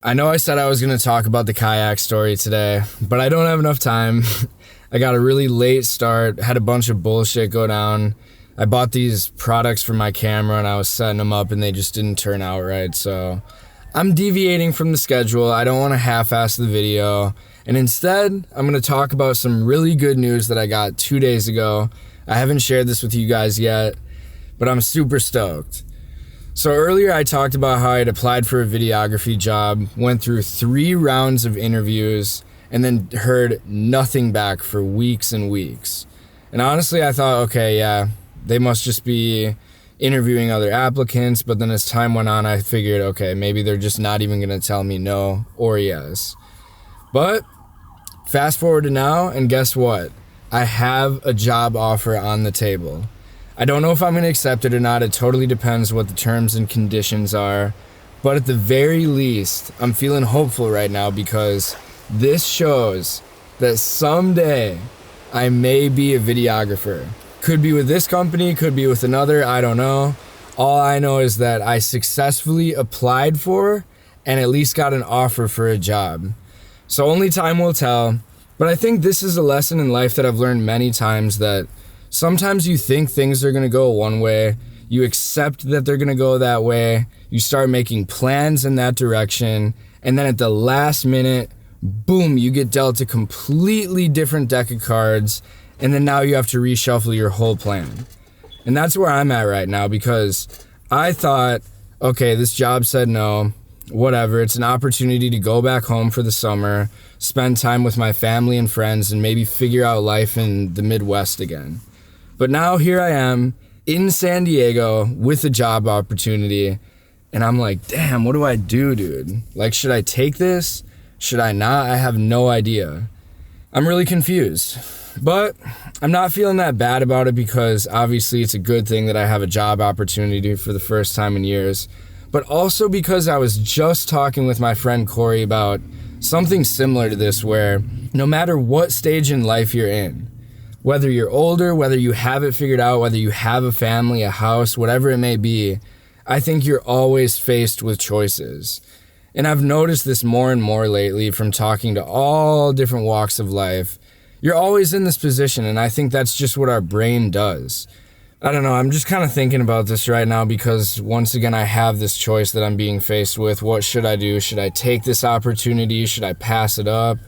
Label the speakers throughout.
Speaker 1: I know I said I was going to talk about the kayak story today, but I don't have enough time. I got a really late start, had a bunch of bullshit go down. I bought these products for my camera and I was setting them up and they just didn't turn out right. So I'm deviating from the schedule. I don't want to half-ass the video. And instead, I'm going to talk about some really good news that I got 2 days ago. I haven't shared this with you guys yet, but I'm super stoked. So earlier I talked about how I had applied for a videography job, went through 3 rounds of interviews, and then heard nothing back for weeks and weeks. And honestly, I thought, okay, yeah, they must just be interviewing other applicants. But then as time went on, I figured, okay, maybe they're just not even going to tell me no or yes. But fast forward to now, and guess what? I have a job offer on the table. I don't know if I'm going to accept it or not. It totally depends what the terms and conditions are. But at the very least, I'm feeling hopeful right now because this shows that someday I may be a videographer. Could be with this company, could be with another, I don't know. All I know is that I successfully applied for and at least got an offer for a job. So only time will tell. But I think this is a lesson in life that I've learned many times, that sometimes you think things are going to go one way, you accept that they're going to go that way, you start making plans in that direction, and then at the last minute, boom, you get dealt a completely different deck of cards, and then now you have to reshuffle your whole plan. And that's where I'm at right now, because I thought, okay, this job said no, whatever, it's an opportunity to go back home for the summer, spend time with my family and friends, and maybe figure out life in the Midwest again. But now here I am in San Diego with a job opportunity, and I'm like, damn, what do I do, dude? Like, should I take this? Should I not? I have no idea. I'm really confused. But I'm not feeling that bad about it because obviously it's a good thing that I have a job opportunity for the first time in years. But also because I was just talking with my friend Corey about something similar to this, where no matter what stage in life you're in, whether you're older, whether you have it figured out, whether you have a family, a house, whatever it may be, I think you're always faced with choices. And I've noticed this more and more lately from talking to all different walks of life. You're always in this position, and I think that's just what our brain does. I don't know, I'm just kind of thinking about this right now because once again, I have this choice that I'm being faced with. What should I do? Should I take this opportunity? Should I pass it up?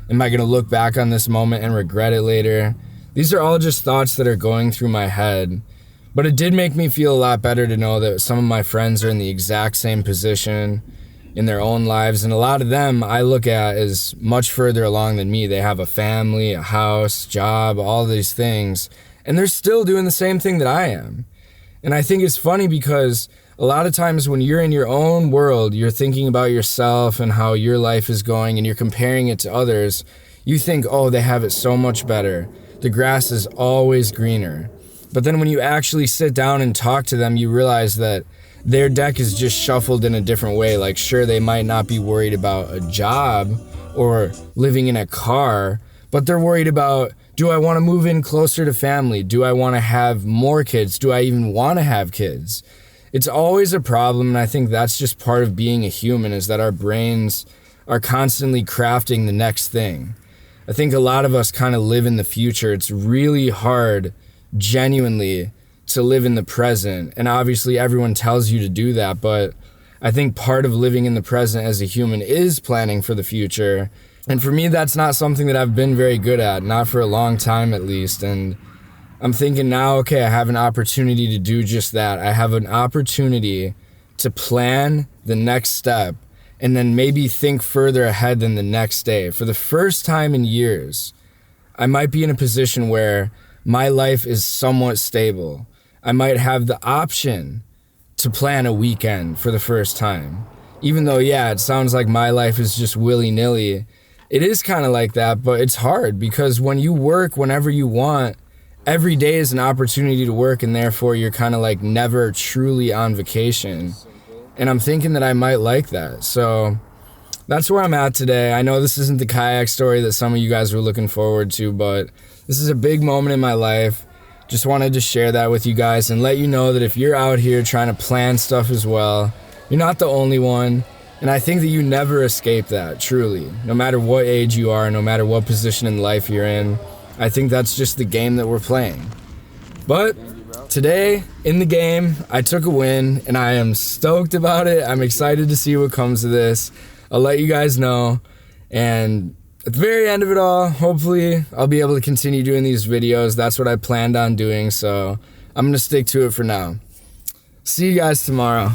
Speaker 1: Am I going to look back on this moment and regret it later? These are all just thoughts that are going through my head. But it did make me feel a lot better to know that some of my friends are in the exact same position in their own lives. And a lot of them I look at as much further along than me. They have a family, a house, job, all these things. And they're still doing the same thing that I am. And I think it's funny because a lot of times when you're in your own world, you're thinking about yourself and how your life is going and you're comparing it to others. You think, oh, they have it so much better. The grass is always greener. But then when you actually sit down and talk to them, you realize that their deck is just shuffled in a different way. Like, sure, they might not be worried about a job or living in a car, but they're worried about, do I want to move in closer to family? Do I want to have more kids? Do I even want to have kids? It's always a problem, and I think that's just part of being a human, is that our brains are constantly crafting the next thing. I think a lot of us kind of live in the future. It's really hard, genuinely, to live in the present. And obviously everyone tells you to do that, but I think part of living in the present as a human is planning for the future. And for me, that's not something that I've been very good at, not for a long time at least. And I'm thinking now, okay, I have an opportunity to do just that. I have an opportunity to plan the next step and then maybe think further ahead than the next day. For the first time in years, I might be in a position where my life is somewhat stable. I might have the option to plan a weekend for the first time. Even though, yeah, it sounds like my life is just willy-nilly. It is kind of like that, but it's hard because when you work whenever you want, every day is an opportunity to work, and therefore you're kind of like never truly on vacation. And I'm thinking that I might like that. So that's where I'm at today. I know this isn't the kayak story that some of you guys were looking forward to, but this is a big moment in my life. Just wanted to share that with you guys and let you know that if you're out here trying to plan stuff as well, you're not the only one. And I think that you never escape that, truly. No matter what age you are, no matter what position in life you're in, I think that's just the game that we're playing. But today, in the game, I took a win, and I am stoked about it. I'm excited to see what comes of this. I'll let you guys know. And at the very end of it all, hopefully, I'll be able to continue doing these videos. That's what I planned on doing, so I'm going to stick to it for now. See you guys tomorrow.